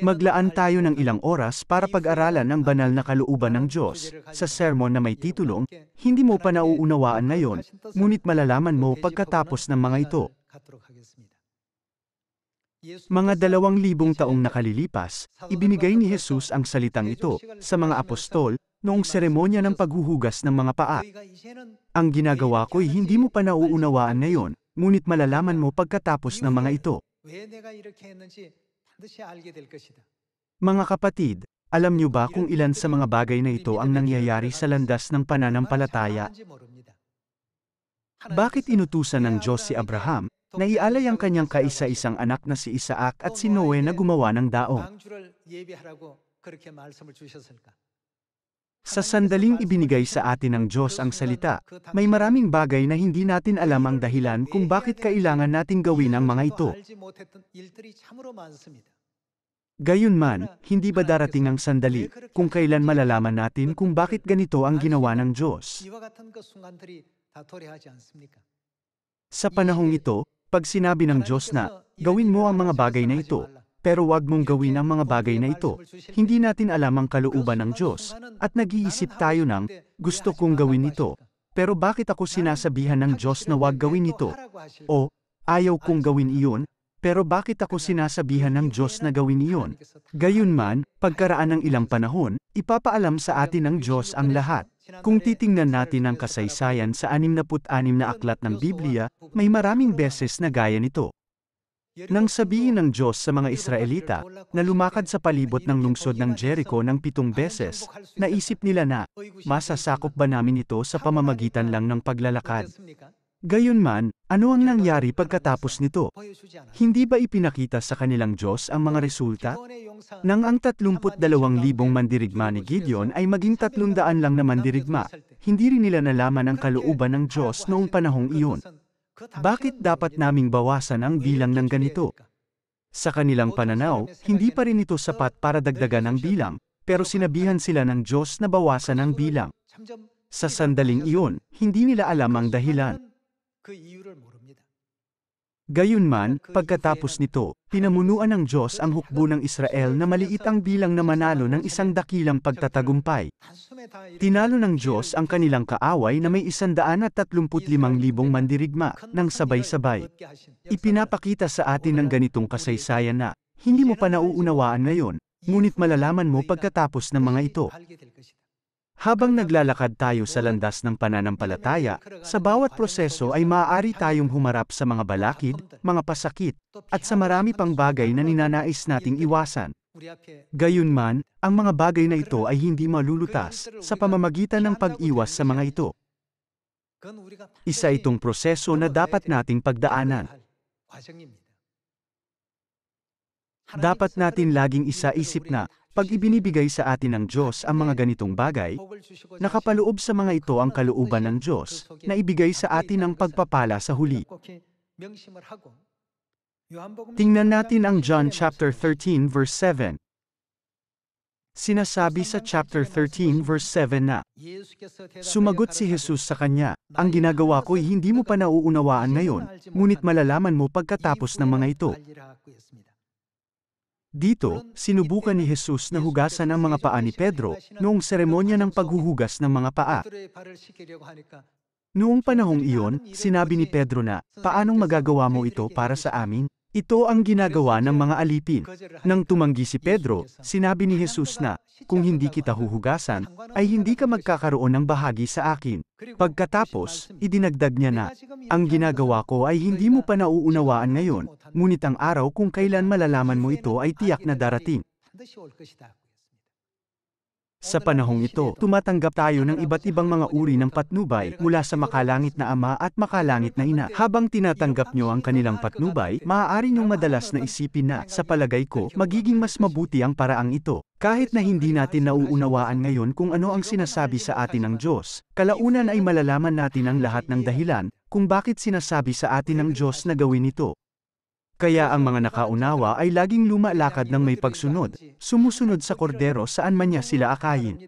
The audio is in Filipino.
Maglaan tayo ng ilang oras para pag-aralan ang banal na kalooban ng Diyos, sa sermon na may titulong, Hindi mo pa nauunawaan ngayon, ngunit malalaman mo pagkatapos ng mga ito. Mga 2,000 taong nakalilipas, ibinigay ni Jesus ang salitang ito sa mga apostol noong seremonya ng paghuhugas ng mga paa. Ang ginagawa ko'y hindi mo pa nauunawaan ngayon, ngunit malalaman mo pagkatapos ng mga ito. Mga kapatid, alam niyo ba kung ilan sa mga bagay na ito ang nangyayari sa landas ng pananampalataya? Bakit inutusan ng Diyos si Abraham na ialay ang kanyang kaisa-isang anak na si Isaac at si Noe na gumawa ng daong? Sa sandaling ibinigay sa atin ng Diyos ang salita, may maraming bagay na hindi natin alam ang dahilan kung bakit kailangan nating gawin ang mga ito. Gayunman, hindi ba darating ang sandali kung kailan malalaman natin kung bakit ganito ang ginawa ng Diyos? Sa panahong ito, pag sinabi ng Diyos na, gawin mo ang mga bagay na ito, pero wag mong gawin ang mga bagay na ito, hindi natin alam ang kalooban ng Diyos, at nag-iisip tayo ng, gusto kong gawin ito, pero bakit ako sinasabihan ng Diyos na wag gawin ito? O, ayaw kong gawin iyon, pero bakit ako sinasabihan ng Diyos na gawin iyon? Gayunman, pagkaraan ng ilang panahon, ipapaalam sa atin ng Diyos ang lahat. Kung titingnan natin ang kasaysayan sa 66 na aklat ng Biblia, may maraming beses na gaya nito. Nang sabihin ng Diyos sa mga Israelita na lumakad sa palibot ng lungsod ng Jericho ng 7 beses, naisip nila na, masasakop ba namin ito sa pamamagitan lang ng paglalakad? Gayunman, ano ang nangyari pagkatapos nito? Hindi ba ipinakita sa kanilang Diyos ang mga resulta? Nang ang 32,000 mandirigma ni Gideon ay maging 300 lang na mandirigma, hindi rin nila nalaman ang kalooban ng Diyos noong panahong iyon. Bakit dapat naming bawasan ang bilang ng ganito? Sa kanilang pananaw, hindi pa rin ito sapat para dagdagan ang bilang, pero sinabihan sila ng Diyos na bawasan ang bilang. Sa sandaling iyon, hindi nila alam ang dahilan. Gayunman, pagkatapos nito, pinamunuan ng Diyos ang hukbo ng Israel na maliit ang bilang na manalo ng isang dakilang pagtatagumpay. Tinalo ng Diyos ang kanilang kaaway na may 135,000 mandirigma ng sabay-sabay. Ipinapakita sa atin ng ganitong kasaysayan na, hindi mo pa nauunawaan ngayon, ngunit malalaman mo pagkatapos ng mga ito. Habang naglalakad tayo sa landas ng pananampalataya, sa bawat proseso ay maaari tayong humarap sa mga balakid, mga pasakit, at sa marami pang bagay na ninanais nating iwasan. Gayunman, ang mga bagay na ito ay hindi malulutas sa pamamagitan ng pag-iwas sa mga ito. Isa itong proseso na dapat nating pagdaanan. Dapat natin laging isa-isip na, pag ibinibigay sa atin ng Diyos ang mga ganitong bagay, nakapaloob sa mga ito ang kalooban ng Diyos, na ibigay sa atin ang pagpapala sa huli. Tingnan natin ang John chapter 13 verse 7. Sinasabi sa chapter 13 verse 7 na, sumagot si Jesus sa kanya, ang ginagawa ko'y hindi mo pa nauunawaan ngayon, ngunit malalaman mo pagkatapos ng mga ito. Dito, sinubukan ni Jesus na hugasan ang mga paa ni Pedro, noong seremonya ng paghuhugas ng mga paa. Noong panahong iyon, sinabi ni Pedro na, paanong magagawa mo ito para sa amin? Ito ang ginagawa ng mga alipin. Nang tumanggi si Pedro, sinabi ni Jesus na, kung hindi kita huhugasan, ay hindi ka magkakaroon ng bahagi sa akin. Pagkatapos, idinagdag niya na, ang ginagawa ko ay hindi mo pa nauunawaan ngayon, ngunit ang araw kung kailan malalaman mo ito ay tiyak na darating. Sa panahong ito, tumatanggap tayo ng iba't ibang mga uri ng patnubay mula sa makalangit na Ama at makalangit na Ina. Habang tinatanggap nyo ang kanilang patnubay, maaari nyong madalas na isipin na, sa palagay ko, magiging mas mabuti ang paraang ito. Kahit na hindi natin nauunawaan ngayon kung ano ang sinasabi sa atin ng Diyos, kalaunan ay malalaman natin ang lahat ng dahilan kung bakit sinasabi sa atin ng Diyos na gawin ito. Kaya ang mga nakaunawa ay laging lumalakad ng may pagsunod, sumusunod sa kordero saan man niya sila akayin.